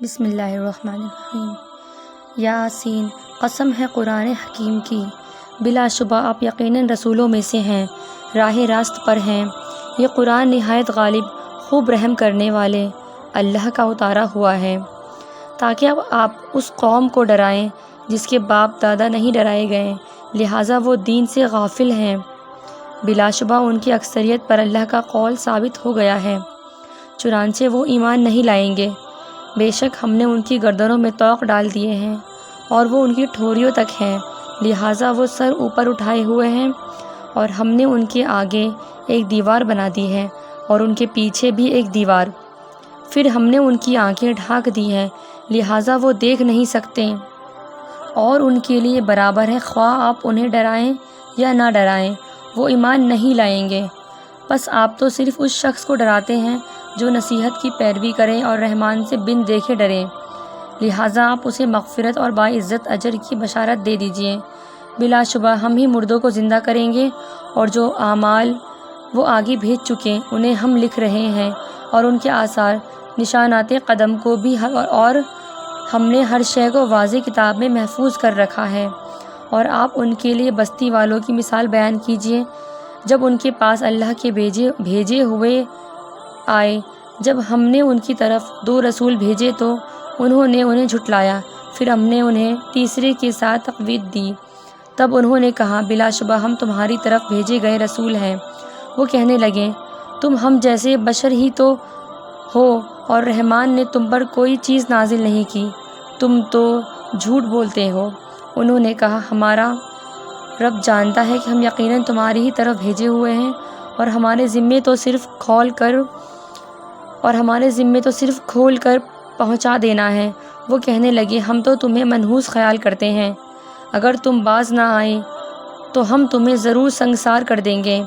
بسم اللہ الرحمن الرحیم۔ یاسین، قسم ہے قرآن حکیم کی، بلا شبہ آپ یقیناً رسولوں میں سے ہیں، راہ راست پر ہیں۔ یہ قرآن نہایت غالب، خوب رحم کرنے والے اللہ کا اتارا ہوا ہے، تاکہ اب آپ اس قوم کو ڈرائیں جس کے باپ دادا نہیں ڈرائے گئے، لہٰذا وہ دین سے غافل ہیں۔ بلا شبہ ان کی اکثریت پر اللہ کا قول ثابت ہو گیا ہے، چنانچہ وہ ایمان نہیں لائیں گے۔ بے شک ہم نے ان کی گردنوں میں طوق ڈال دیے ہیں اور وہ ان کی ٹھوریوں تک ہیں، لہٰذا وہ سر اوپر اٹھائے ہوئے ہیں، اور ہم نے ان کے آگے ایک دیوار بنا دی ہے اور ان کے پیچھے بھی ایک دیوار، پھر ہم نے ان کی آنکھیں ڈھانک دی ہیں، لہٰذا وہ دیکھ نہیں سکتے، اور ان کے لیے برابر ہے خواہ آپ انہیں ڈرائیں یا نہ ڈرائیں، وہ ایمان نہیں لائیں گے۔ بس آپ تو صرف اس شخص کو ڈراتے ہیں جو نصیحت کی پیروی کرے اور رحمان سے بن دیکھے ڈرے، لہٰذا آپ اسے مغفرت اور باعزت اجر کی بشارت دے دیجئے۔ بلا شبہ ہم ہی مردوں کو زندہ کریں گے، اور جو اعمال وہ آگے بھیج چکے انہیں ہم لکھ رہے ہیں، اور ان کے آثار نشانات قدم کو بھی، اور ہم نے ہر شے کو واضح کتاب میں محفوظ کر رکھا ہے۔ اور آپ ان کے لیے بستی والوں کی مثال بیان کیجئے، جب ان کے پاس اللہ کے بھیجے ہوئے آئے، جب ہم نے ان کی طرف 2 رسول بھیجے تو انہوں نے انہیں جھٹلایا، پھر ہم نے انہیں تیسرے کے ساتھ تقویت دی، تب انہوں نے کہا بلا شبہ ہم تمہاری طرف بھیجے گئے رسول ہیں۔ وہ کہنے لگے تم ہم جیسے بشر ہی تو ہو، اور رحمان نے تم پر کوئی چیز نازل نہیں کی، تم تو جھوٹ بولتے ہو۔ انہوں نے کہا ہمارا رب جانتا ہے کہ ہم یقیناً تمہاری ہی طرف بھیجے ہوئے ہیں، اور ہمارے ذمے تو صرف کھول کر پہنچا دینا ہے۔ وہ کہنے لگے ہم تو تمہیں منحوس خیال کرتے ہیں، اگر تم باز نہ آئے تو ہم تمہیں ضرور سنگسار کر دیں گے،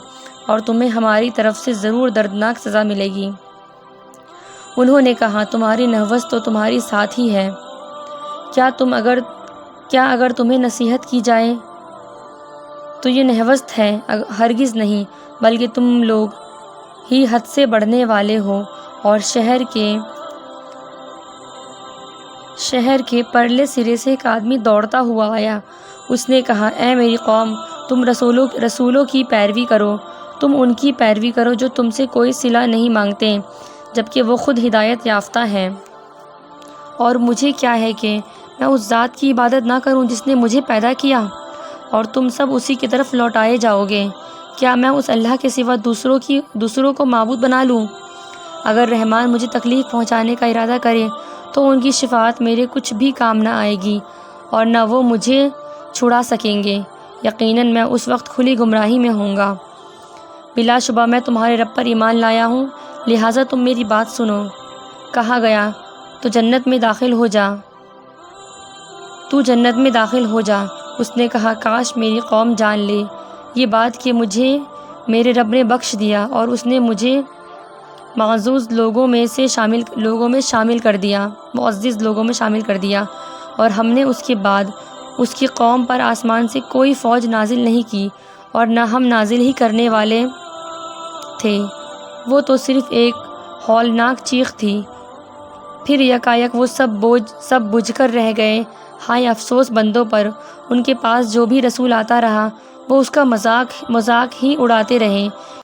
اور تمہیں ہماری طرف سے ضرور دردناک سزا ملے گی۔ انہوں نے کہا تمہاری نہوست تو تمہاری ساتھ ہی ہے، کیا اگر تمہیں نصیحت کی جائے تو یہ نہوست ہے؟ ہرگز نہیں، بلکہ تم لوگ ہی حد سے بڑھنے والے ہو۔ اور شہر کے پرلے سرے سے ایک آدمی دوڑتا ہوا آیا، اس نے کہا اے میری قوم، تم رسولوں کی پیروی کرو، تم ان کی پیروی کرو جو تم سے کوئی صلہ نہیں مانگتے، جبکہ وہ خود ہدایت یافتہ ہیں۔ اور مجھے کیا ہے کہ میں اس ذات کی عبادت نہ کروں جس نے مجھے پیدا کیا، اور تم سب اسی کی طرف لوٹائے جاؤ گے۔ کیا میں اس اللہ کے سوا دوسروں کو معبود بنا لوں؟ اگر رحمان مجھے تکلیف پہنچانے کا ارادہ کرے تو ان کی شفاعت میرے کچھ بھی کام نہ آئے گی، اور نہ وہ مجھے چھڑا سکیں گے، یقیناً میں اس وقت کھلی گمراہی میں ہوں گا۔ بلا شبہ میں تمہارے رب پر ایمان لایا ہوں، لہٰذا تم میری بات سنو۔ کہا گیا تو جنت میں داخل ہو جا۔ اس نے کہا کاش میری قوم جان لے یہ بات کہ مجھے میرے رب نے بخش دیا، اور اس نے مجھے معزز لوگوں میں شامل کر دیا، اور ہم نے اس کے بعد اس کی قوم پر آسمان سے کوئی فوج نازل نہیں کی، اور نہ ہم نازل ہی کرنے والے تھے، وہ تو صرف ایک ہولناک چیخ تھی، پھر یکایک وہ سب بجھ کر رہ گئے۔ ہائے افسوس بندوں پر، ان کے پاس جو بھی رسول آتا رہا وہ اس کا مذاق ہی اڑاتے رہے۔